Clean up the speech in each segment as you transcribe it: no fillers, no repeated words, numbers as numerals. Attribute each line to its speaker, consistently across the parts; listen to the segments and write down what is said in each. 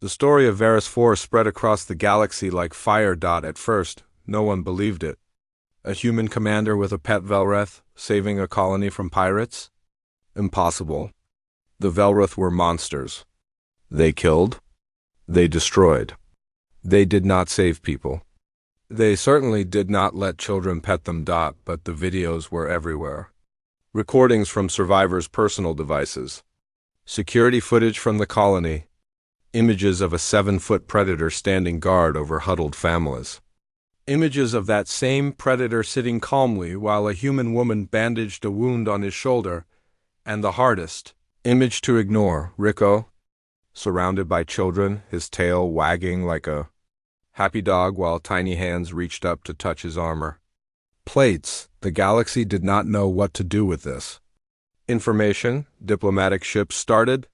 Speaker 1: The story of Varus 4 spread across the galaxy like fire. At first, no one believed it. A human commander with a pet Velreth saving a colony from pirates? Impossible. The Velreth were monsters. They killed. They destroyed. They did not save people. They certainly did not let children pet them. But the videos were everywhere. Recordings from survivors' personal devices. Security footage from the colony. Images of a 7-foot predator standing guard over huddled families. Images of that same predator sitting calmly while a human woman bandaged a wound on his shoulder. And the hardest image to ignore, Rico, surrounded by children, his tail wagging like a happy dog while tiny hands reached up to touch his armor. Plates. The galaxy did not know what to do with this. Information. Diplomatic ships started,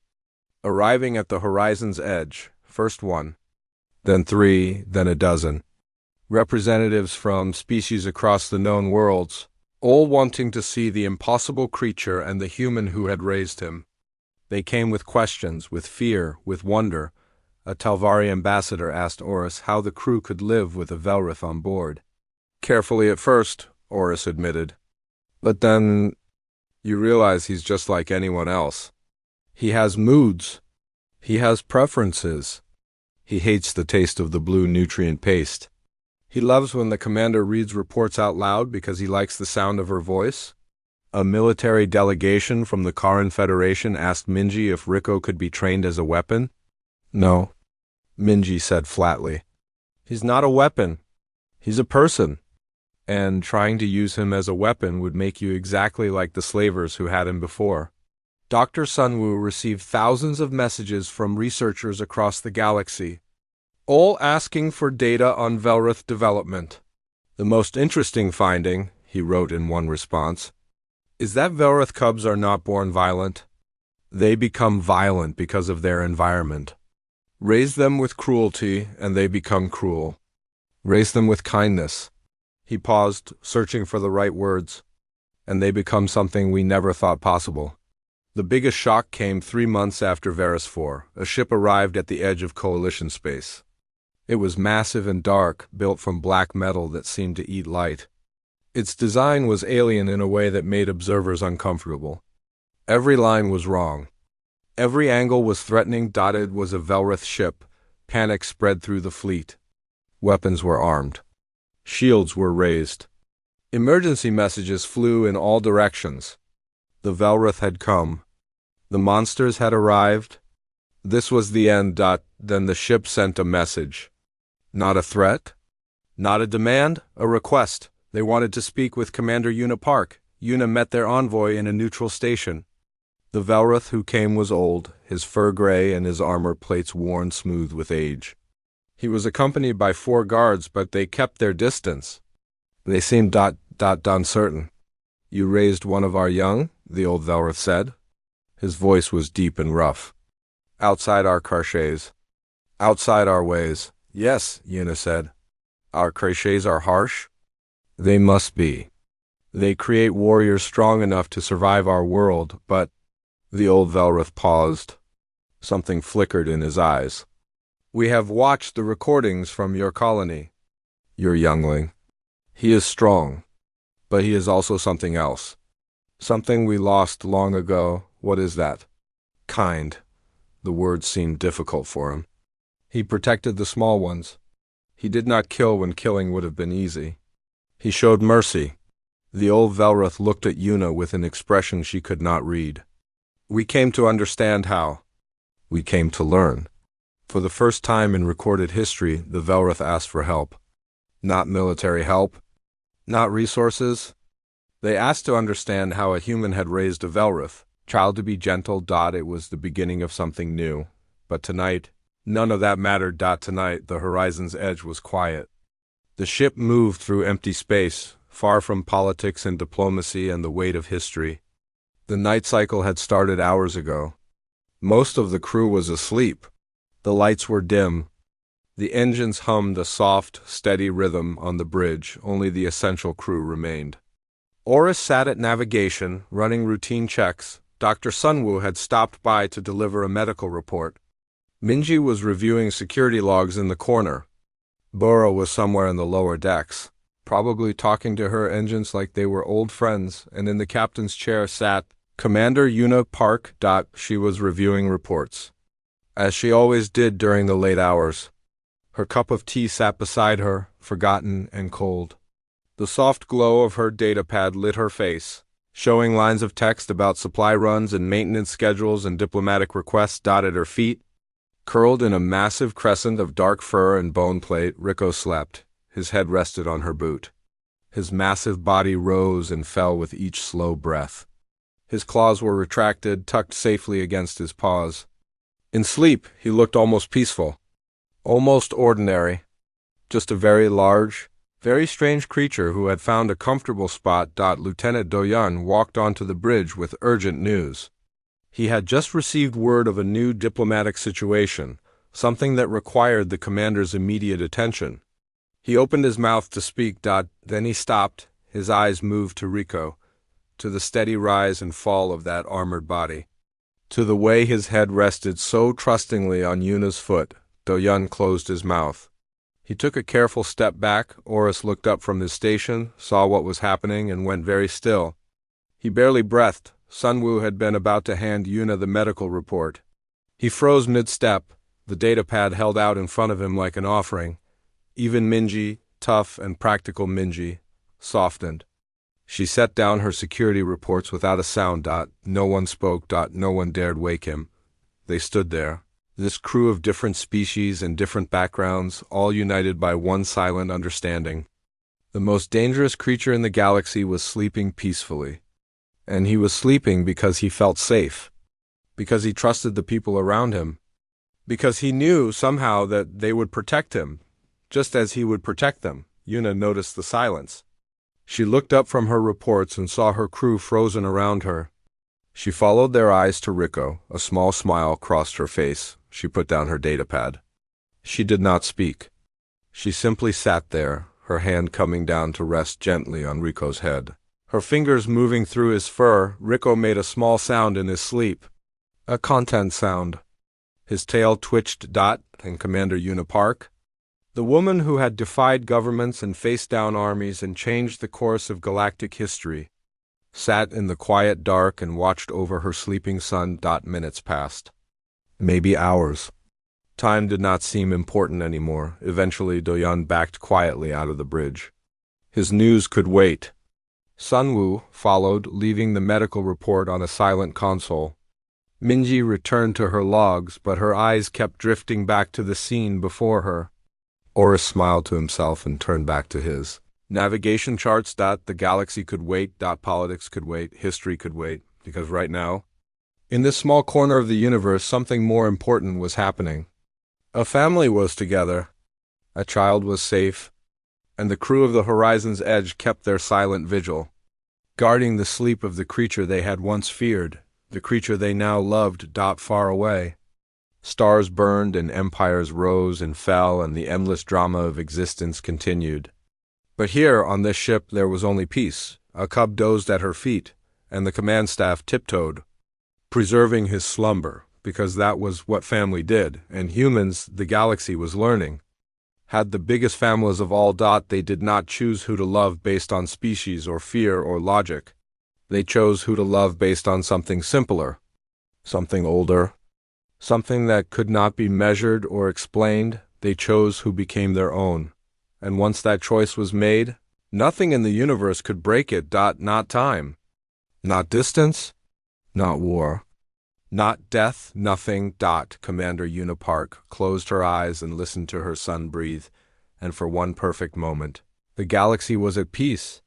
Speaker 1: arriving at the horizon's edge. First one, then 3, then a dozen. Representatives from species across the known worlds, all wanting to see the impossible creature and the human who had raised him. They came with questions, with fear, with wonder. A Talvari ambassador asked Oris how the crew could live with a Velreth on board. Carefully at first, Oris admitted. But then you realize he's just like anyone else. He has moods. He has preferences. He hates the taste of the blue nutrient paste. He loves when the commander reads reports out loud because he likes the sound of her voice. A military delegation from the Karan Federation asked Minji if Rico could be trained as a weapon. No, Minji said flatly. He's not a weapon. He's a person. And trying to use him as a weapon would make you exactly like the slavers who had him before. Dr. Sunwoo received thousands of messages from researchers across the galaxy, all asking for data on Velreth development. The most interesting finding, he wrote in one response, is that Velreth cubs are not born violent. They become violent because of their environment. Raise them with cruelty, and they become cruel. Raise them with kindness. He paused, searching for the right words, and they become something we never thought possible. The biggest shock came 3 months after Varus 4. A ship arrived at the edge of Coalition space. It was massive and dark, built from black metal that seemed to eat light. Its design was alien in a way that made observers uncomfortable. Every line was wrong. Every angle was threatening. It was a Velreth ship. Panic spread through the fleet. Weapons were armed. Shields were raised. Emergency messages flew in all directions. The Velreth had come. The monsters had arrived. This was the end. Then the ship sent a message. Not a threat. Not a demand. A request. They wanted to speak with Commander Yuna Park. Yuna met their envoy in a neutral station. The Velreth who came was old, his fur gray and his armor plates worn smooth with age. He was accompanied by 4 guards, but they kept their distance. They seemed uncertain. You raised one of our young, the old Velreth said. His voice was deep and rough. Outside our clichés. Outside our ways. Yes, Yuna said. Our clichés are harsh. They must be. They create warriors strong enough to survive our world, but the old Velreth paused. Something flickered in his eyes. We have watched the recordings from your colony. Your youngling. He is strong, but he is also something else. Something we lost long ago. What is that? Kind. The word seemed difficult for him. He protected the small ones. He did not kill when killing would have been easy. He showed mercy. The old Velreth looked at Yuna with an expression she could not read. We came to understand how. We came to learn. For the first time in recorded history, the Velreth asked for help. Not military help. Not resources. They asked to understand how a human had raised a Velreth. Child to be gentle. It was the beginning of something new. But tonight, none of that mattered. Tonight, the horizon's edge was quiet. The ship moved through empty space, far from politics and diplomacy and the weight of history. The night cycle had started hours ago. Most of the crew was asleep. The lights were dim. The engines hummed a soft, steady rhythm on the bridge. Only the essential crew remained. Oris sat at navigation, running routine checks. Dr. Sunwoo had stopped by to deliver a medical report. Minji was reviewing security logs in the corner. Bora was somewhere in the lower decks, probably talking to her engines like they were old friends, and in the captain's chair sat Commander Yuna Park. She was reviewing reports, as she always did during the late hours. Her cup of tea sat beside her, forgotten and cold. The soft glow of her datapad lit her face, showing lines of text about supply runs and maintenance schedules and diplomatic requests dotted her feet. Curled in a massive crescent of dark fur and bone plate, Rico slept. His head rested on her boot. His massive body rose and fell with each slow breath. His claws were retracted, tucked safely against his paws. In sleep, he looked almost peaceful, almost ordinary. Just a very large, very strange creature who had found a comfortable spot. Lieutenant Doyun walked onto the bridge with urgent news. He had just received word of a new diplomatic situation, something that required the commander's immediate attention. He opened his mouth to speak. Then he stopped. His eyes moved to Rico, to the steady rise and fall of that armored body, to the way his head rested so trustingly on Yuna's foot. Doyun closed his mouth. He took a careful step back. Oris looked up from his station, saw what was happening, and went very still. He barely breathed. Sunwoo had been about to hand Yuna the medical report. He froze mid-step, the datapad held out in front of him like an offering. Even Minji, tough and practical Minji, softened. She set down her security reports without a sound. No one spoke. No one dared wake him. They stood there, this crew of different species and different backgrounds, all united by one silent understanding. The most dangerous creature in the galaxy was sleeping peacefully. And he was sleeping because he felt safe, because he trusted the people around him, because he knew somehow that they would protect him, just as he would protect them. Yuna noticed the silence. She looked up from her reports and saw her crew frozen around her. She followed their eyes to Rico. A small smile crossed her face. She put down her datapad. She did not speak. She simply sat there, her hand coming down to rest gently on Rico's head. Her fingers moving through his fur. Rico made a small sound in his sleep. A content sound. His tail twitched. And Commander Yuna Park, the woman who had defied governments and faced down armies and changed the course of galactic history, sat in the quiet dark and watched over her sleeping son. Minutes passed. Maybe hours. Time did not seem important anymore. Eventually, Doyun backed quietly out of the bridge. His news could wait. Sunwoo followed, leaving the medical report on a silent console. Minji returned to her logs, but her eyes kept drifting back to the scene before her. Oris smiled to himself and turned back to his navigation charts. The galaxy could wait. Politics could wait. History could wait. Because right now, in this small corner of the universe, something more important was happening. A family was together. A child was safe. And the crew of the Horizon's Edge kept their silent vigil, guarding the sleep of the creature they had once feared, the creature they now loved. Far away, stars burned and empires rose and fell, and the endless drama of existence continued. But here, on this ship, there was only peace. A cub dozed at her feet, and the command staff tiptoed, preserving his slumber, because that was what family did, and humans, the galaxy was learning, had the biggest families of all. They did not choose who to love based on species or fear or logic. They chose who to love based on something simpler, something older, something that could not be measured or explained. They chose who became their own. And once that choice was made, nothing in the universe could break it. Not time, not distance, not war, not death, nothing. Commander Yuna Park closed her eyes and listened to her son breathe, and for one perfect moment, the galaxy was at peace.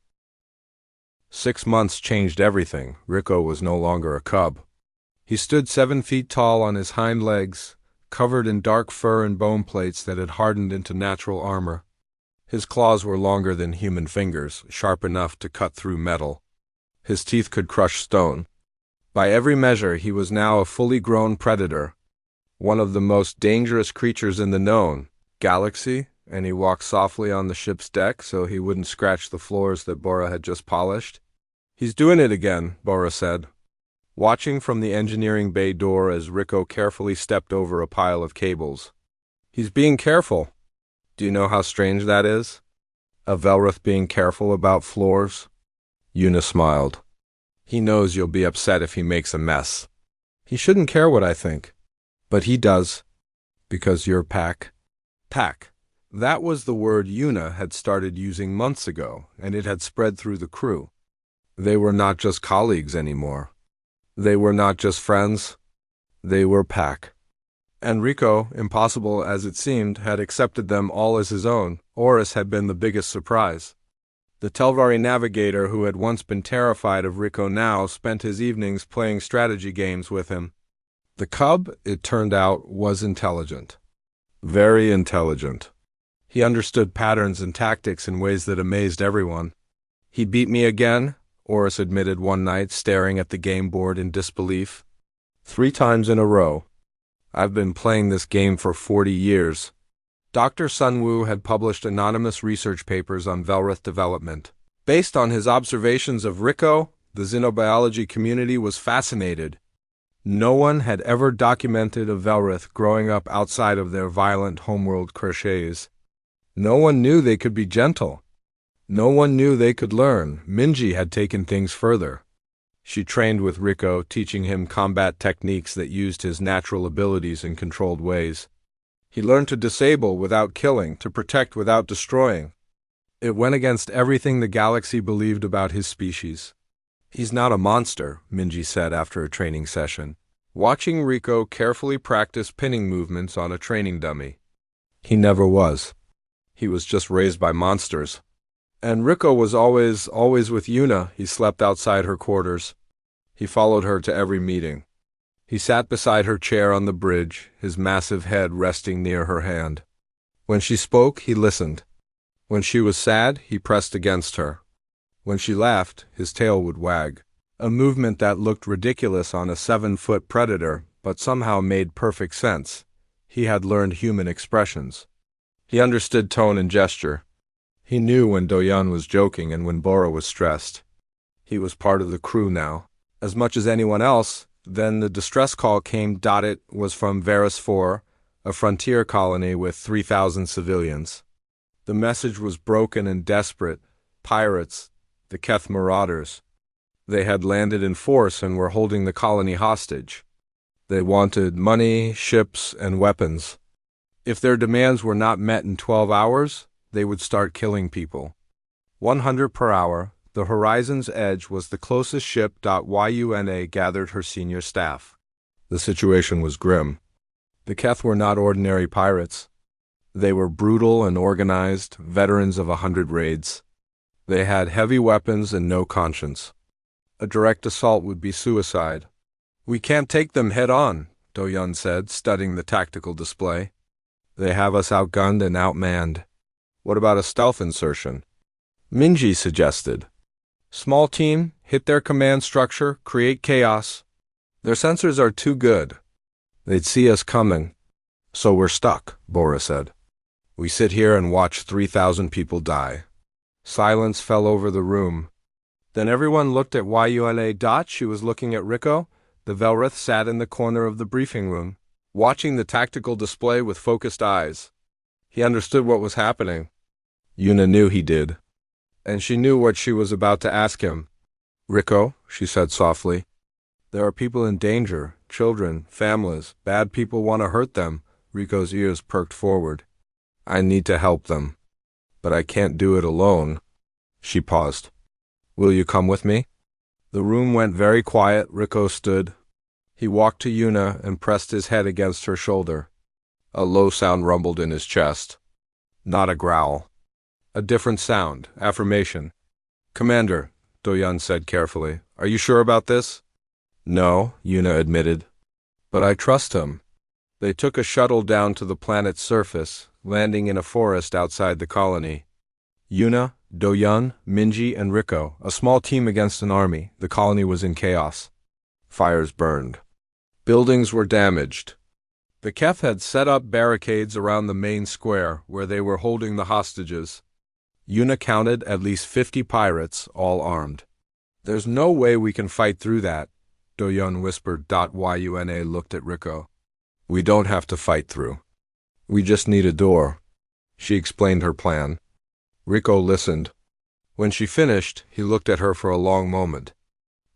Speaker 1: 6 months changed everything. Rico was no longer a cub. He stood 7 feet tall on his hind legs, covered in dark fur and bone plates that had hardened into natural armor. His claws were longer than human fingers, sharp enough to cut through metal. His teeth could crush stone. By every measure, he was now a fully grown predator, one of the most dangerous creatures in the known galaxy, and he walked softly on the ship's deck so he wouldn't scratch the floors that Bora had just polished. "He's doing it again," Bora said. watching from the engineering bay door as Rico carefully stepped over a pile of cables. He's being careful. Do you know how strange that is? A Velrith being careful about floors? Una smiled. He knows you'll be upset if he makes a mess. He shouldn't care what I think. But he does. Because you're Pack. Pack. That was the word Una had started using months ago, and it had spread through the crew. They were not just colleagues anymore. They were not just friends. They were Pack. And Rico, impossible as it seemed, had accepted them all as his own. Oris had been the biggest surprise. The Telvari navigator who had once been terrified of Rico now spent his evenings playing strategy games with him. The cub, it turned out, was intelligent. Very intelligent. He understood patterns and tactics in ways that amazed everyone. He beat me again, Oris admitted one night, staring at the game board in disbelief. 3 times in a row. I've been playing this game for 40 years. Dr. Sunwoo had published anonymous research papers on Velrith development. Based on his observations of Rico, the xenobiology community was fascinated. No one had ever documented a Velrith growing up outside of their violent homeworld clichés. No one knew they could be gentle. No one knew they could learn. Minji had taken things further. She trained with Rico, teaching him combat techniques that used his natural abilities in controlled ways. He learned to disable without killing, to protect without destroying. It went against everything the galaxy believed about his species. He's not a monster, Minji said after a training session, watching Rico carefully practice pinning movements on a training dummy. He never was. He was just raised by monsters. And Rico was always with Una. He slept outside her quarters. He followed her to every meeting. He sat beside her chair on the bridge, his massive head resting near her hand. When she spoke, he listened. When she was sad, he pressed against her. When she laughed, his tail would wag, a movement that looked ridiculous on a 7-foot predator, but somehow made perfect sense. He had learned human expressions. He understood tone and gesture. He knew when Doyun was joking and when Bora was stressed. He was part of the crew now. As much as anyone else, then the distress call came. It was from Varus 4, a frontier colony with 3,000 civilians. The message was broken and desperate. Pirates, the Keth Marauders. They had landed in force and were holding the colony hostage. They wanted money, ships, and weapons. If their demands were not met in 12 hours, they would start killing people. 100 per hour, the Horizon's Edge was the closest ship. Yuna gathered her senior staff. The situation was grim. The Keth were not ordinary pirates. They were brutal and organized, veterans of 100 raids. They had heavy weapons and no conscience. A direct assault would be suicide. We can't take them head on, Doyun said, studying the tactical display. They have us outgunned and outmanned. What about a stealth insertion? Minji suggested. Small team, hit their command structure, create chaos. Their sensors are too good. They'd see us coming. So we're stuck, Bora said. We sit here and watch 3,000 people die. Silence fell over the room. Then everyone looked at Yuna. She was looking at Rico. The Velrith sat in the corner of the briefing room, watching the tactical display with focused eyes. He understood what was happening. Una knew he did. And she knew what she was about to ask him. Rico, she said softly, there are people in danger, children, families. Bad people want to hurt them. Rico's ears perked forward. I need to help them. But I can't do it alone. She paused. Will you come with me? The room went very quiet. Rico stood. He walked to Una and pressed his head against her shoulder. A low sound rumbled in his chest. Not a growl. A different sound, affirmation. Commander, Doyun said carefully, are you sure about this? No, Una admitted. But I trust him. They took a shuttle down to the planet's surface, landing in a forest outside the colony. Una, Doyun, Minji, and Rico, a small team against an army. The colony was in chaos. Fires burned. Buildings were damaged. The Keth had set up barricades around the main square where they were holding the hostages. Una counted at least 50 pirates, all armed. There's no way we can fight through that, Doyun whispered. Yuna looked at Rico. We don't have to fight through. We just need a door. She explained her plan. Rico listened. When she finished, he looked at her for a long moment.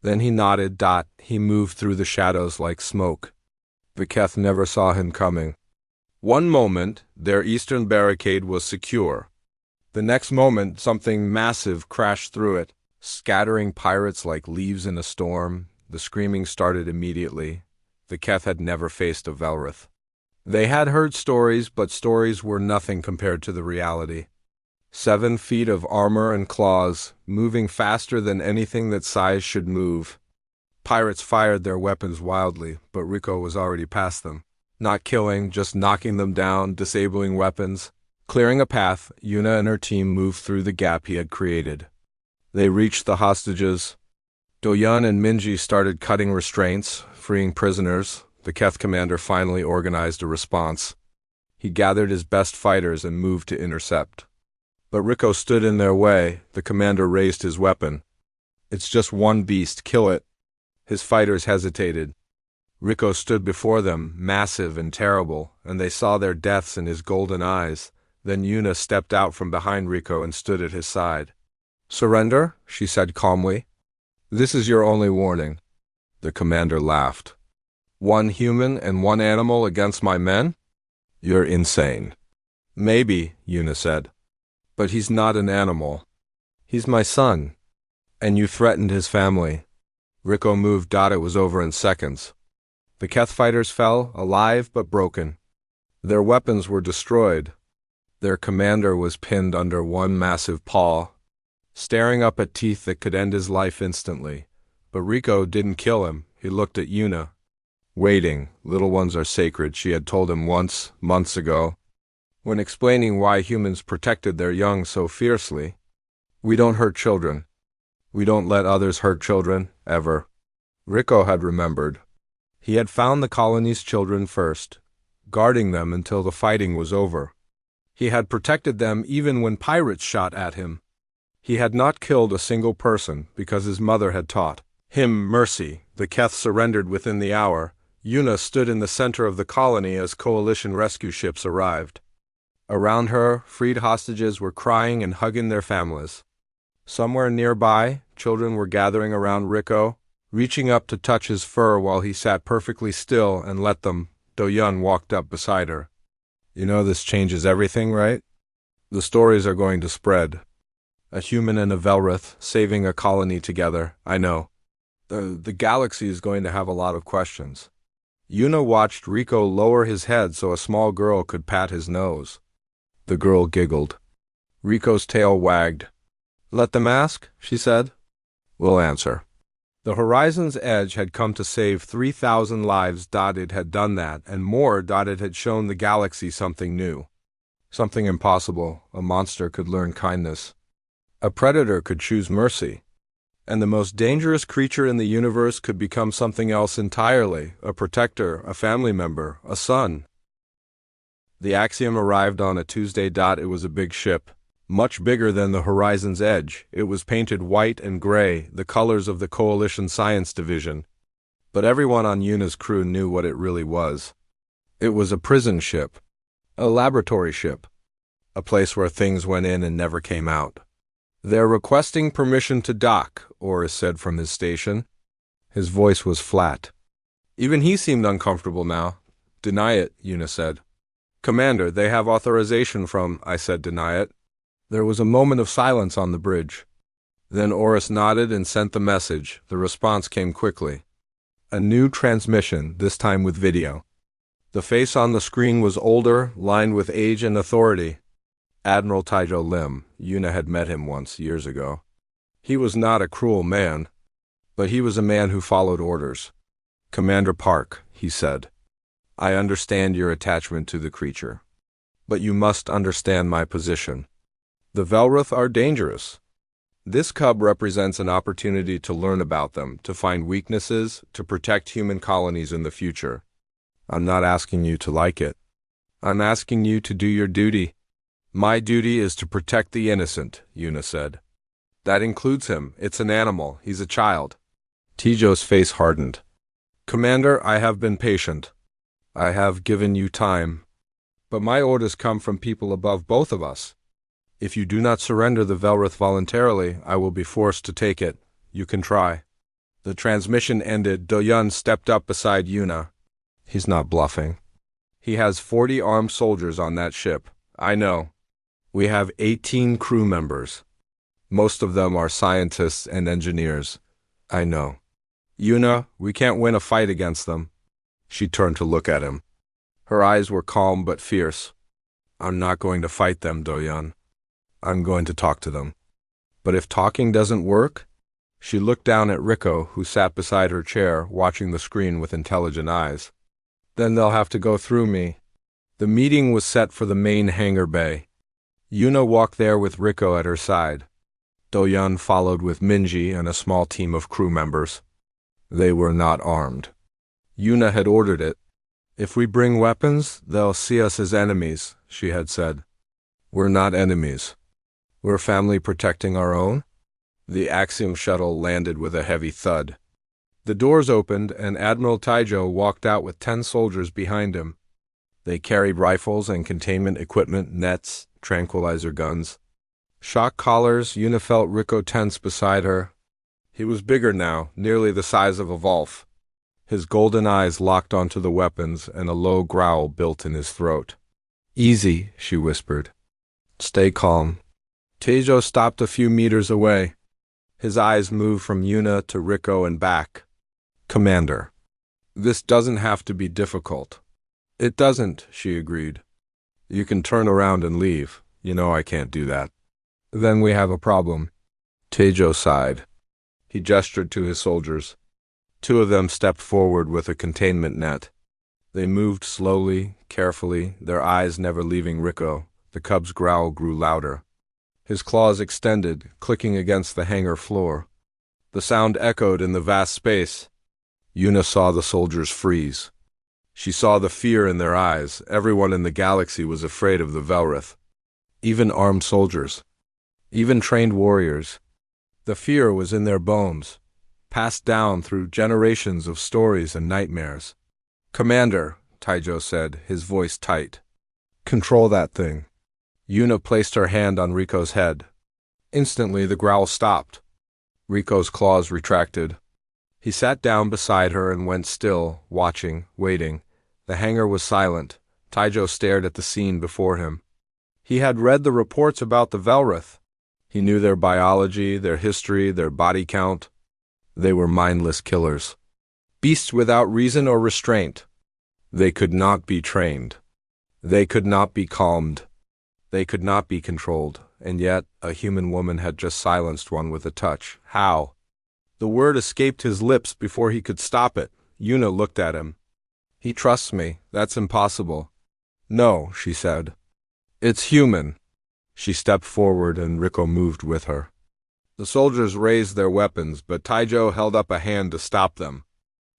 Speaker 1: Then he nodded. He moved through the shadows like smoke. The Keth never saw him coming. One moment, their eastern barricade was secure. The next moment, something massive crashed through it, scattering pirates like leaves in a storm. The screaming started immediately. The Keth had never faced a Velrith. They had heard stories, but stories were nothing compared to the reality. 7 feet of armor and claws, moving faster than anything that size should move. Pirates fired their weapons wildly, but Rico was already past them. Not killing, just knocking them down, disabling weapons. Clearing a path, Yuna and her team moved through the gap he had created. They reached the hostages. Doyun and Minji started cutting restraints, freeing prisoners. The Keth commander finally organized a response. He gathered his best fighters and moved to intercept. But Rico stood in their way. The commander raised his weapon. It's just one beast, kill it. His fighters hesitated. Rico stood before them, massive and terrible, and they saw their deaths in his golden eyes. Then Yuna stepped out from behind Rico and stood at his side. Surrender, she said calmly. This is your only warning. The commander laughed. 1 human and 1 animal against my men? You're insane. Maybe, Yuna said. But he's not an animal. He's my son. And you threatened his family. Rico moved. It was over in seconds. The Keth fighters fell, alive but broken. Their weapons were destroyed. Their commander was pinned under one massive paw, staring up at teeth that could end his life instantly. But Rico didn't kill him. He looked at Yuna. Waiting, little ones are sacred, she had told him once, months ago, when explaining why humans protected their young so fiercely. We don't hurt children. We don't let others hurt children, ever. Rico had remembered. He had found the colony's children first, guarding them until the fighting was over. He had protected them even when pirates shot at him. He had not killed a single person because his mother had taught him mercy. The Keth surrendered within the hour. Yuna stood in the center of the colony as coalition rescue ships arrived. Around her, freed hostages were crying and hugging their families. Somewhere nearby, children were gathering around Rico, reaching up to touch his fur while he sat perfectly still and let them. Doyun walked up beside her. You know this changes everything, right? The stories are going to spread. A human and a Velrith saving a colony together, I know. The galaxy is going to have a lot of questions. Yuna watched Rico lower his head so a small girl could pat his nose. The girl giggled. Rico's tail wagged. Let them ask, she said. We'll answer. The horizon's edge had come to save 3,000 lives. It had done that, and more. It had shown the galaxy something new. Something impossible. A monster could learn kindness. A predator could choose mercy. And the most dangerous creature in the universe could become something else entirely, a protector, a family member, a son. The Axiom arrived on a Tuesday. It was a big ship, much bigger than the horizon's edge. It was painted white and gray, the colors of the Coalition Science Division. But everyone on Yuna's crew knew what it really was. It was a prison ship, a laboratory ship, a place where things went in and never came out. They're requesting permission to dock, Oris said from his station. His voice was flat. Even he seemed uncomfortable now. Deny it, Yuna said. Commander, they have authorization from, I said. Deny it. There was a moment of silence on the bridge. Then Oris nodded and sent the message. The response came quickly. A new transmission, this time with video. The face on the screen was older, lined with age and authority. Admiral Taijo Lim. Yuna had met him once, years ago. He was not a cruel man, but he was a man who followed orders. Commander Park, he said, I understand your attachment to the creature, but you must understand my position. The Velrith are dangerous. This cub represents an opportunity to learn about them, to find weaknesses, to protect human colonies in the future. I'm not asking you to like it. I'm asking you to do your duty. My duty is to protect the innocent, Yuna said. That includes him. It's an animal. He's a child. Tijo's face hardened. Commander, I have been patient. I have given you time. But my orders come from people above both of us. If you do not surrender the Velrith voluntarily, I will be forced to take it. You can try. The transmission ended. Do-yun stepped up beside Yuna. He's not bluffing. He has 40 armed soldiers on that ship. I know. We have 18 crew members. Most of them are scientists and engineers. I know. Yuna, we can't win a fight against them. She turned to look at him. Her eyes were calm but fierce. I'm not going to fight them, Do-yun. I'm going to talk to them. But if talking doesn't work? She looked down at Rico, who sat beside her chair, watching the screen with intelligent eyes. Then they'll have to go through me. The meeting was set for the main hangar bay. Yuna walked there with Rico at her side. Do-yun followed with Minji and a small team of crew members. They were not armed. Yuna had ordered it. If we bring weapons, they'll see us as enemies, she had said. We're not enemies. We're family protecting our own. The Axiom shuttle landed with a heavy thud. The doors opened, and Admiral Taijo walked out with 10 soldiers behind him. They carried rifles and containment equipment, nets, tranquilizer guns. Shock collars. Yuna felt Rico tense beside her. He was bigger now, nearly the size of a Volf. His golden eyes locked onto the weapons, and a low growl built in his throat. Easy, she whispered. Stay calm. Taijo stopped a few meters away. His eyes moved from Yuna to Rico and back. Commander, this doesn't have to be difficult. It doesn't, she agreed. You can turn around and leave. You know I can't do that. Then we have a problem. Taijo sighed. He gestured to his soldiers. 2 of them stepped forward with a containment net. They moved slowly, carefully, their eyes never leaving Rico. The cub's growl grew louder. His claws extended, clicking against the hangar floor. The sound echoed in the vast space. Yuna saw the soldiers freeze. She saw the fear in their eyes. Everyone in the galaxy was afraid of the Velrith. Even armed soldiers. Even trained warriors. The fear was in their bones, passed down through generations of stories and nightmares. Commander, Taijo said, his voice tight. Control that thing. Yuna placed her hand on Rico's head. Instantly the growl stopped. Rico's claws retracted. He sat down beside her and went still, watching, waiting. The hangar was silent. Taijo stared at the scene before him. He had read the reports about the Velrith. He knew their biology, their history, their body count. They were mindless killers. Beasts without reason or restraint. They could not be trained. They could not be calmed. They could not be controlled. And yet, a human woman had just silenced one with a touch. How? The word escaped his lips before he could stop it. Yuna looked at him. He trusts me. That's impossible. No, she said. It's human. She stepped forward and Rico moved with her. The soldiers raised their weapons, but Taijo held up a hand to stop them.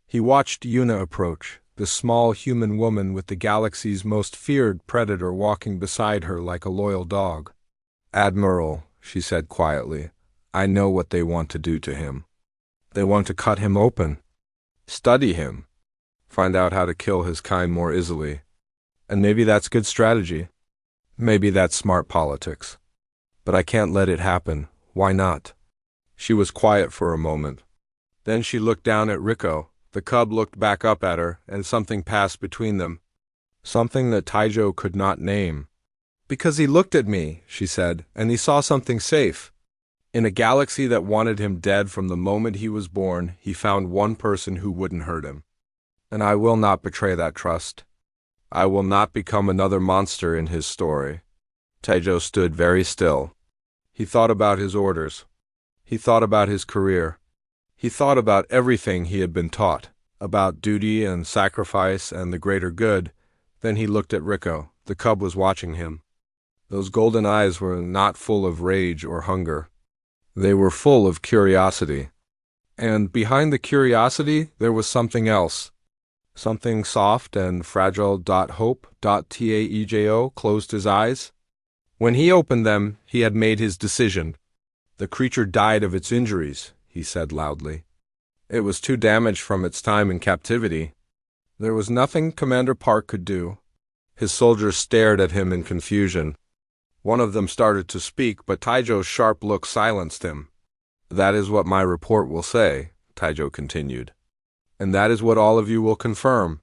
Speaker 1: He watched Yuna approach, the small human woman with the galaxy's most feared predator walking beside her like a loyal dog. Admiral, she said quietly, I know what they want to do to him. They want to cut him open, study him, find out how to kill his kind more easily. And maybe that's good strategy. Maybe that's smart politics. But I can't let it happen. Why not? She was quiet for a moment. Then she looked down at Rico. The cub looked back up at her, and something passed between them. Something that Taijo could not name. Because he looked at me, she said, and he saw something safe. In a galaxy that wanted him dead from the moment he was born, he found one person who wouldn't hurt him. And I will not betray that trust. I will not become another monster in his story. Taijo stood very still. He thought about his orders. He thought about his career. He thought about everything he had been taught, about duty and sacrifice and the greater good. Then he looked at Rico. The cub was watching him. Those golden eyes were not full of rage or hunger. They were full of curiosity. And behind the curiosity, there was something else. Something soft and fragile. Hope. Taejo closed his eyes. When he opened them, he had made his decision. The creature died of its injuries, he said loudly. It was too damaged from its time in captivity. There was nothing Commander Park could do. His soldiers stared at him in confusion. One of them started to speak, but Taijo's sharp look silenced him. "That is what my report will say," Taijo continued. "And that is what all of you will confirm.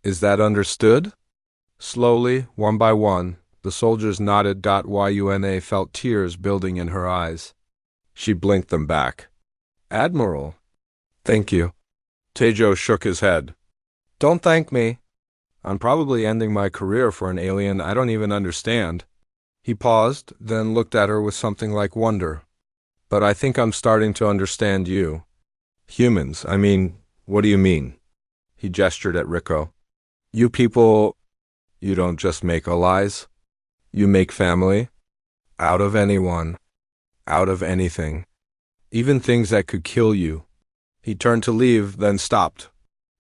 Speaker 1: Is that understood?" Slowly, one by one, the soldiers nodded. Yuna felt tears building in her eyes. She blinked them back. "Admiral." "Thank you." Taijo shook his head. "Don't thank me. I'm probably ending my career for an alien I don't even understand." He paused, then looked at her with something like wonder. "But I think I'm starting to understand you. Humans, I mean, what do you mean?" He gestured at Rico. "You people, you don't just make allies. You make family. Out of anyone. Out of anything. Even things that could kill you." He turned to leave, then stopped.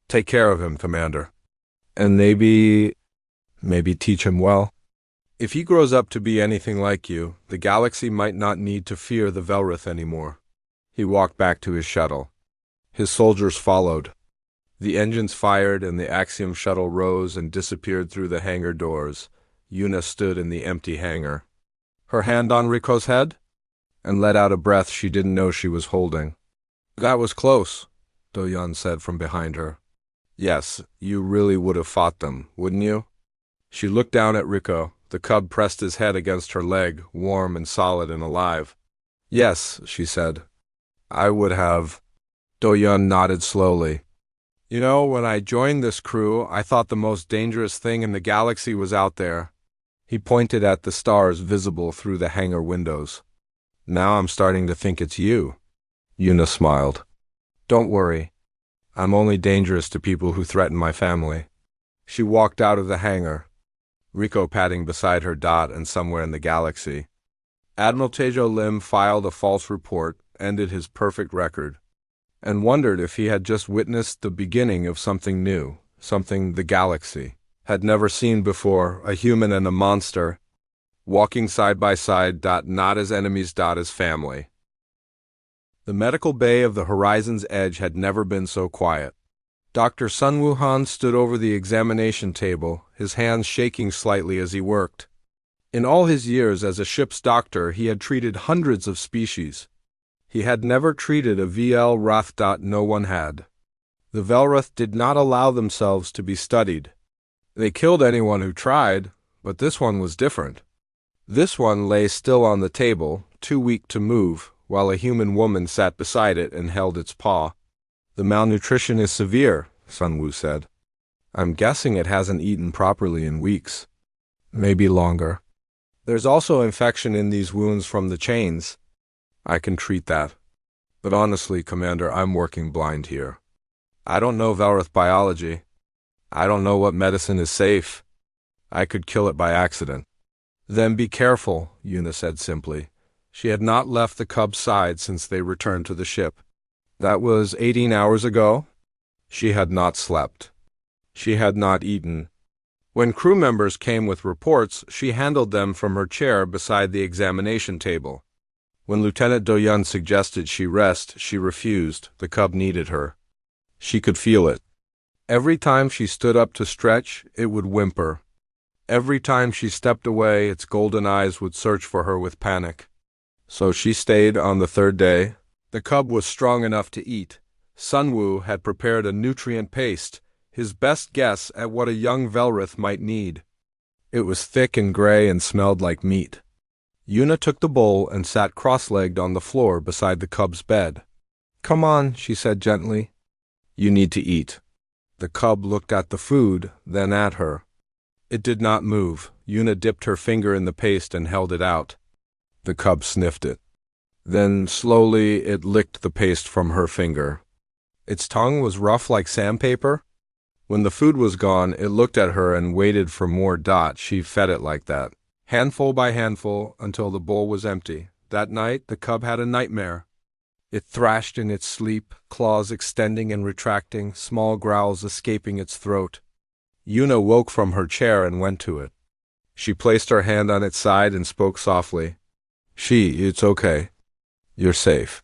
Speaker 1: "Take care of him, Commander. And maybe teach him well. If he grows up to be anything like you, the galaxy might not need to fear the Velrith anymore." He walked back to his shuttle. His soldiers followed. The engines fired and the Axiom shuttle rose and disappeared through the hangar doors. Yuna stood in the empty hangar, her hand on Rico's head, and let out a breath she didn't know she was holding. "That was close," Do-yeon said from behind her. "Yes, you really would have fought them, wouldn't you?" She looked down at Rico. The cub pressed his head against her leg, warm and solid and alive. "Yes," she said. "I would have." Do-yeon nodded slowly. "You know, when I joined this crew, I thought the most dangerous thing in the galaxy was out there." He pointed at the stars visible through the hangar windows. "Now I'm starting to think it's you." Yuna smiled. "Don't worry. I'm only dangerous to people who threaten my family." She walked out of the hangar, Rico padding beside her and somewhere in the galaxy. Admiral Taijo Lim filed a false report, ended his perfect record, and wondered if he had just witnessed the beginning of something new, something the galaxy had never seen before: a human and a monster, walking side by side, not as enemies, as family. The medical bay of the horizon's edge had never been so quiet. Dr. Sun Wuhan stood over the examination table, his hands shaking slightly as he worked. In all his years as a ship's doctor, he had treated hundreds of species. He had never treated a VL Wrath. No one had. The Velrith did not allow themselves to be studied. They killed anyone who tried, but this one was different. This one lay still on the table, too weak to move, while a human woman sat beside it and held its paw. "The malnutrition is severe," Sun Wu said. "I'm guessing it hasn't eaten properly in weeks. Maybe longer. There's also infection in these wounds from the chains. I can treat that. But honestly, Commander, I'm working blind here. I don't know Velrith biology. I don't know what medicine is safe. I could kill it by accident." "Then be careful," Yuna said simply. She had not left the cub's side since they returned to the ship. That was 18 hours ago. She had not slept. She had not eaten. When crew members came with reports, she handled them from her chair beside the examination table. When Lieutenant Do-yeon suggested she rest, she refused. The cub needed her. She could feel it. Every time she stood up to stretch, it would whimper. Every time she stepped away, its golden eyes would search for her with panic. So she stayed on the third day. The cub was strong enough to eat. Sun Wu had prepared a nutrient paste, his best guess at what a young Velrith might need. It was thick and gray and smelled like meat. Yuna took the bowl and sat cross-legged on the floor beside the cub's bed. "Come on," she said gently. "You need to eat." The cub looked at the food, then at her. It did not move. Yuna dipped her finger in the paste and held it out. The cub sniffed it. Then, slowly, it licked the paste from her finger. Its tongue was rough like sandpaper. When the food was gone, it looked at her and waited for more. She fed it like that, handful by handful, until the bowl was empty. That night, the cub had a nightmare. It thrashed in its sleep, claws extending and retracting, small growls escaping its throat. Yuna woke from her chair and went to it. She placed her hand on its side and spoke softly. "It's okay. You're safe.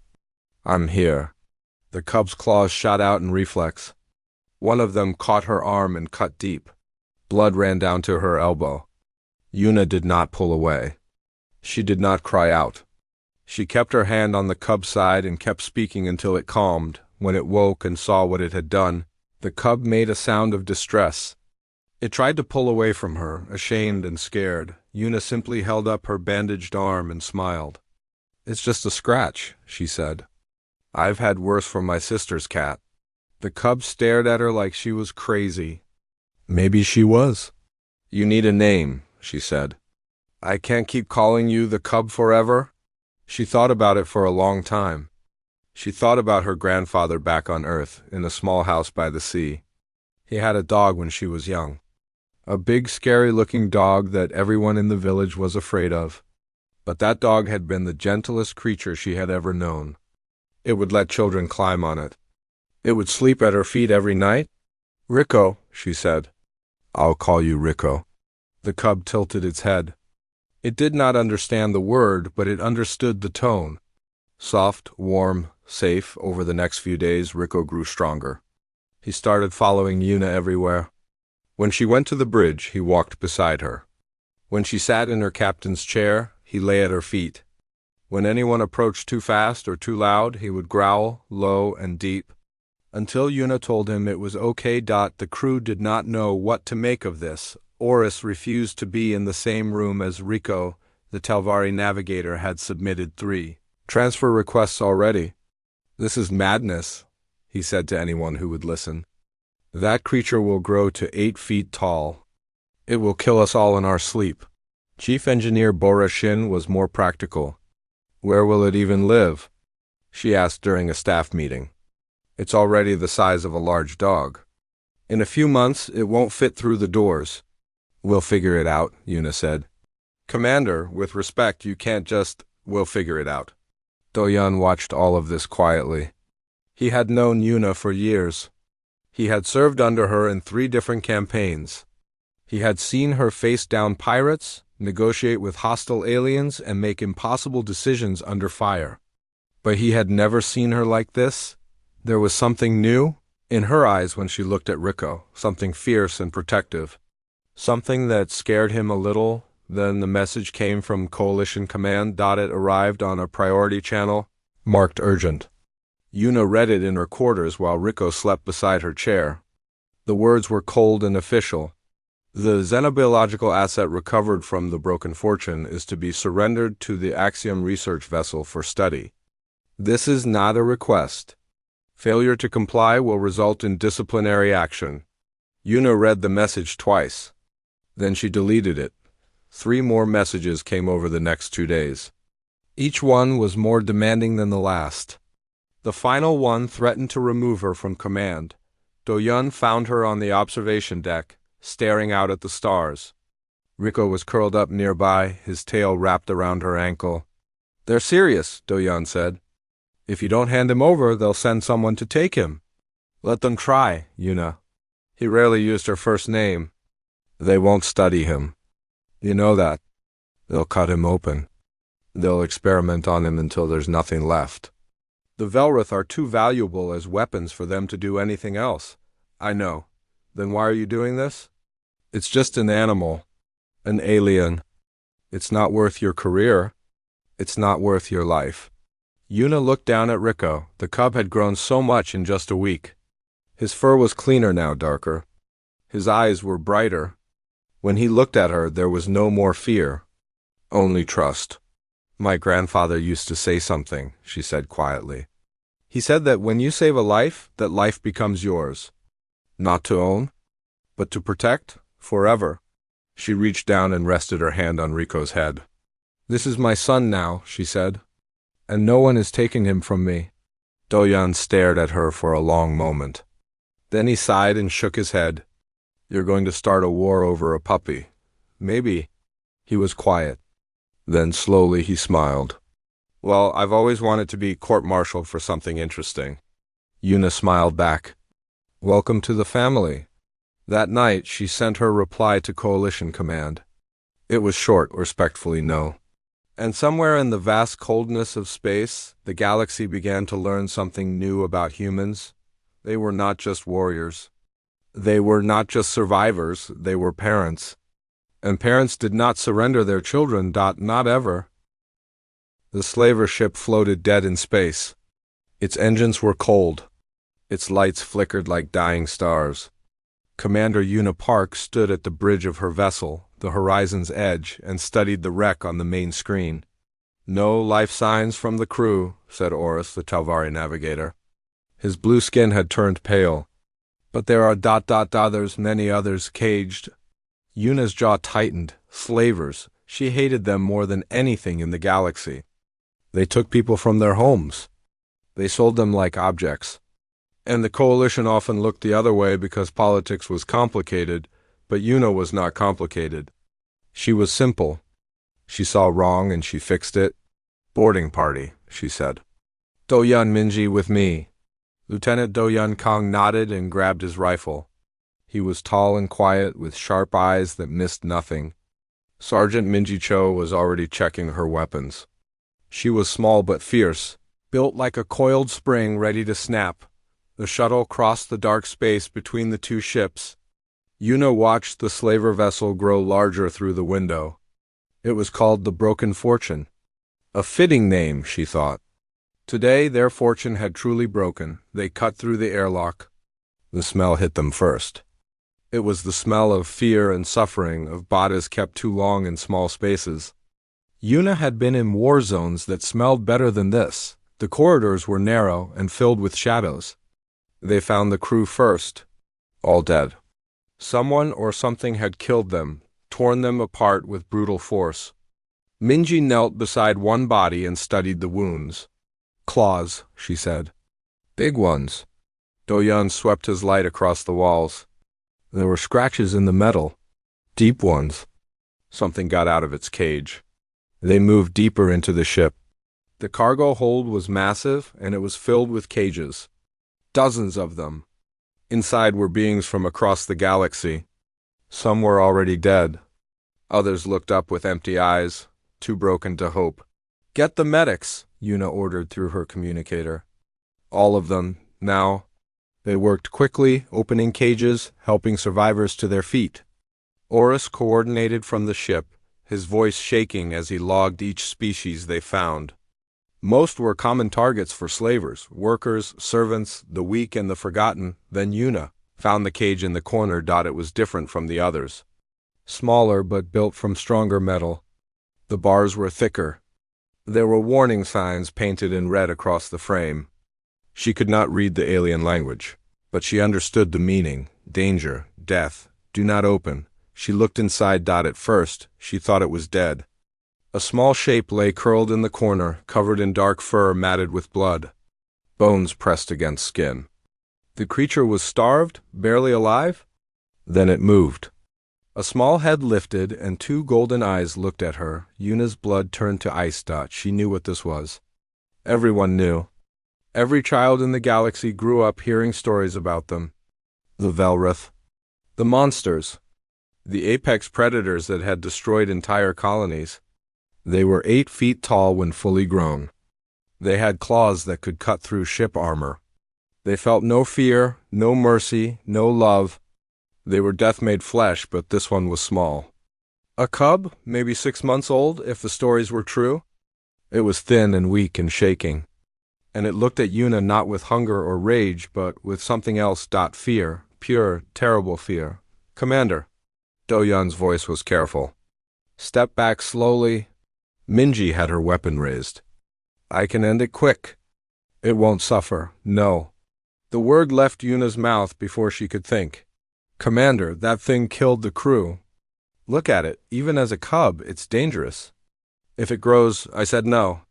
Speaker 1: I'm here." The cub's claws shot out in reflex. One of them caught her arm and cut deep. Blood ran down to her elbow. Yuna did not pull away. She did not cry out. She kept her hand on the cub's side and kept speaking until it calmed. When it woke and saw what it had done, the cub made a sound of distress. It tried to pull away from her, ashamed and scared. Yuna simply held up her bandaged arm and smiled. "It's just a scratch," she said. "I've had worse from my sister's cat." The cub stared at her like she was crazy. Maybe she was. "You need a name," she said. "I can't keep calling you the cub forever." She thought about it for a long time. She thought about her grandfather back on Earth, in a small house by the sea. He had a dog when she was young. A big, scary-looking dog that everyone in the village was afraid of. But that dog had been the gentlest creature she had ever known. It would let children climb on it. It would sleep at her feet every night. "Rico," she said. "I'll call you Rico." The cub tilted its head. It did not understand the word, but it understood the tone. Soft, warm, safe. Over the next few days, Rico grew stronger. He started following Yuna everywhere. When she went to the bridge, he walked beside her. When she sat in her captain's chair, he lay at her feet. When anyone approached too fast or too loud, he would growl, low and deep, until Yuna told him it was okay. The crew did not know what to make of this. Oris refused to be in the same room as Rico. The Telvari navigator had submitted 3 transfer requests already. "This is madness," he said to anyone who would listen. "That creature will grow to 8 feet tall. It will kill us all in our sleep." Chief Engineer Bora Shin was more practical. "Where will it even live?" she asked during a staff meeting. "It's already the size of a large dog. In a few months, it won't fit through the doors." "We'll figure it out," Yuna said. "Commander, with respect, you can't just, we'll figure it out." Do-Yun watched all of this quietly. He had known Yuna for years. He had served under her in 3 different campaigns. He had seen her face down pirates, negotiate with hostile aliens, and make impossible decisions under fire. But he had never seen her like this. There was something new in her eyes when she looked at Rico, something fierce and protective. Something that scared him a little. Then the message came from Coalition Command. It arrived on a priority channel, marked urgent. Yuna read it in her quarters while Rico slept beside her chair. The words were cold and official. "The xenobiological asset recovered from the Broken Fortune is to be surrendered to the Axiom research vessel for study. This is not a request. Failure to comply will result in disciplinary action." Yuna read the message twice. Then she deleted it. 3 more messages came over the next 2 days. Each one was more demanding than the last. The final one threatened to remove her from command. Do-Yun found her on the observation deck, staring out at the stars. Rico was curled up nearby, his tail wrapped around her ankle. "They're serious," Do-Yun said. "If you don't hand him over, they'll send someone to take him." "Let them try, Yuna." He rarely used her first name. "They won't study him. You know that. They'll cut him open. They'll experiment on him until there's nothing left. The Velrith are too valuable as weapons for them to do anything else." "I know. Then why are you doing this?" "It's just an animal. An alien. It's not worth your career. It's not worth your life." Yuna looked down at Rico. The cub had grown so much in just a week. His fur was cleaner now, darker. His eyes were brighter. When he looked at her, there was no more fear, only trust. "My grandfather used to say something," she said quietly. "He said that when you save a life, that life becomes yours. Not to own, but to protect, forever." She reached down and rested her hand on Rico's head. "This is my son now," she said, "and no one is taking him from me." Do-Yun stared at her for a long moment. Then he sighed and shook his head. "You're going to start a war over a puppy. Maybe." He was quiet. Then slowly he smiled. "Well, I've always wanted to be court-martialed for something interesting." Yuna smiled back. "Welcome to the family." That night, she sent her reply to Coalition Command. It was short, respectfully no. And somewhere in the vast coldness of space, the galaxy began to learn something new about humans. They were not just warriors. They were not just survivors, they were parents. And parents did not surrender their children, not ever. The slaver ship floated dead in space. Its engines were cold. Its lights flickered like dying stars. Commander Una Park stood at the bridge of her vessel, the horizon's edge, and studied the wreck on the main screen. "No life signs from the crew," said Oris, the Talvari navigator. His blue skin had turned pale. "But there are others, many others, caged." Una's jaw tightened. Slavers. She hated them more than anything in the galaxy. They took people from their homes. They sold them like objects. And the coalition often looked the other way because politics was complicated, but Una was not complicated. She was simple. She saw wrong and she fixed it. "Boarding party," she said. "Doyun Minji with me." Lieutenant Doyun Kong nodded and grabbed his rifle. He was tall and quiet, with sharp eyes that missed nothing. Sergeant Minji Cho was already checking her weapons. She was small but fierce, built like a coiled spring ready to snap. The shuttle crossed the dark space between the two ships. Una watched the slaver vessel grow larger through the window. It was called the Broken Fortune. A fitting name, she thought. Today their fortune had truly broken. They cut through the airlock. The smell hit them first. It was the smell of fear and suffering, of bodies kept too long in small spaces. Una had been in war zones that smelled better than this. The corridors were narrow and filled with shadows. They found the crew first, all dead. Someone or something had killed them, torn them apart with brutal force. Minji knelt beside one body and studied the wounds. "Claws," she said. "Big ones." Doyun swept his light across the walls. There were scratches in the metal. Deep ones. Something got out of its cage. They moved deeper into the ship. The cargo hold was massive, and it was filled with cages. Dozens of them. Inside were beings from across the galaxy. Some were already dead. Others looked up with empty eyes, too broken to hope. "Get the medics," Una ordered through her communicator. All of them, now. They worked quickly, opening cages, helping survivors to their feet. Oris coordinated from the ship, his voice shaking as he logged each species they found. Most were common targets for slavers, workers, servants, the weak and the forgotten. Then Una found the cage in the corner. It was different from the others. Smaller but built from stronger metal. The bars were thicker. There were warning signs painted in red across the frame. She could not read the alien language, but she understood the meaning. Danger, death, do not open. She looked inside. At first, she thought it was dead. A small shape lay curled in the corner, covered in dark fur matted with blood. Bones pressed against skin. The creature was starved, barely alive? Then it moved. A small head lifted, and two golden eyes looked at her. Una's blood turned to ice. She knew what this was. Everyone knew. Every child in the galaxy grew up hearing stories about them. The Velrith. The monsters. The apex predators that had destroyed entire colonies. They were 8 feet tall when fully grown. They had claws that could cut through ship armor. They felt no fear, no mercy, no love. They were death made flesh, but this one was small. A cub, maybe 6 months old, if the stories were true. It was thin and weak and shaking. And it looked at Una not with hunger or rage, but with something else. Fear, pure, terrible fear. "Commander." Doyun's voice was careful. "Step back slowly." Minji had her weapon raised. "I can end it quick. It won't suffer, no." The word left Una's mouth before she could think. "Commander, that thing killed the crew. Look at it, even as a cub, it's dangerous. If it grows," I said no.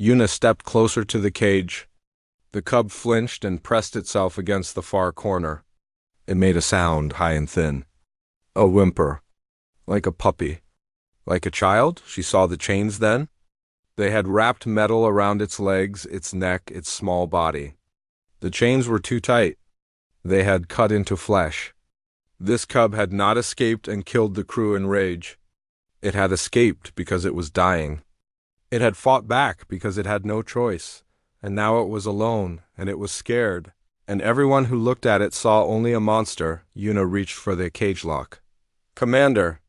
Speaker 1: Una stepped closer to the cage. The cub flinched and pressed itself against the far corner. It made a sound, high and thin. A whimper. Like a puppy. Like a child? She saw the chains then. They had wrapped metal around its legs, its neck, its small body. The chains were too tight. They had cut into flesh. This cub had not escaped and killed the crew in rage. It had escaped because it was dying. It had fought back because it had no choice, and now it was alone, and it was scared, and everyone who looked at it saw only a monster. Yuna reached for the cage lock. "Commander!"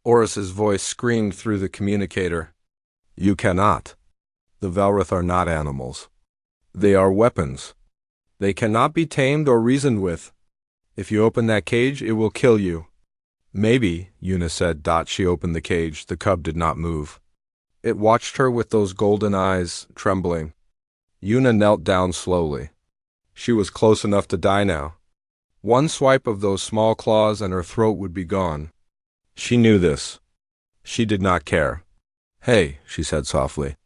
Speaker 1: Oris's voice screamed through the communicator. "You cannot. The Velrith are not animals. They are weapons. They cannot be tamed or reasoned with. If you open that cage, it will kill you." "Maybe," Yuna said. She opened the cage. The cub did not move. It watched her with those golden eyes, trembling. Yuna knelt down slowly. She was close enough to die now. One swipe of those small claws and her throat would be gone. She knew this. She did not care. "Hey," she said softly.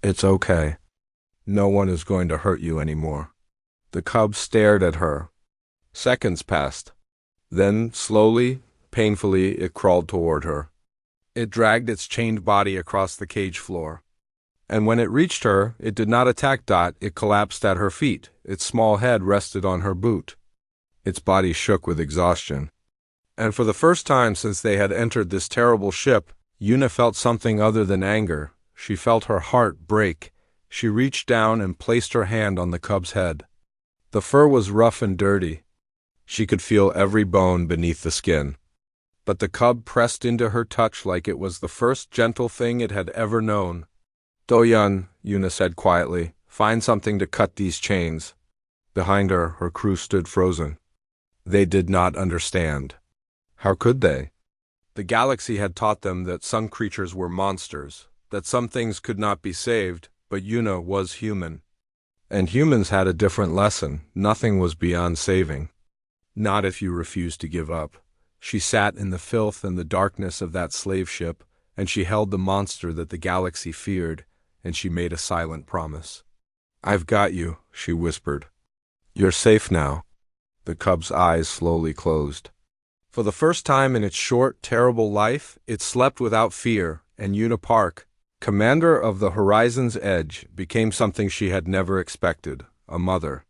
Speaker 1: "It's okay. No one is going to hurt you anymore." The cub stared at her. Seconds passed. Then, slowly, painfully, it crawled toward her. It dragged its chained body across the cage floor. And when it reached her, it did not attack Dot. It collapsed at her feet. Its small head rested on her boot. Its body shook with exhaustion. And for the first time since they had entered this terrible ship, Yuna felt something other than anger. She felt her heart break. She reached down and placed her hand on the cub's head. The fur was rough and dirty. She could feel every bone beneath the skin. But the cub pressed into her touch like it was the first gentle thing it had ever known. "Doyun," Yuna said quietly, "find something to cut these chains." Behind her, her crew stood frozen. They did not understand. How could they? The galaxy had taught them that some creatures were monsters, that some things could not be saved, but Yuna was human. And humans had a different lesson. Nothing was beyond saving. Not if you refused to give up. She sat in the filth and the darkness of that slave ship, and she held the monster that the galaxy feared, and she made a silent promise. "I've got you," she whispered. "You're safe now." The cub's eyes slowly closed. For the first time in its short, terrible life, it slept without fear, and Yuna Park, commander of the Horizon's Edge, became something she had never expected, a mother.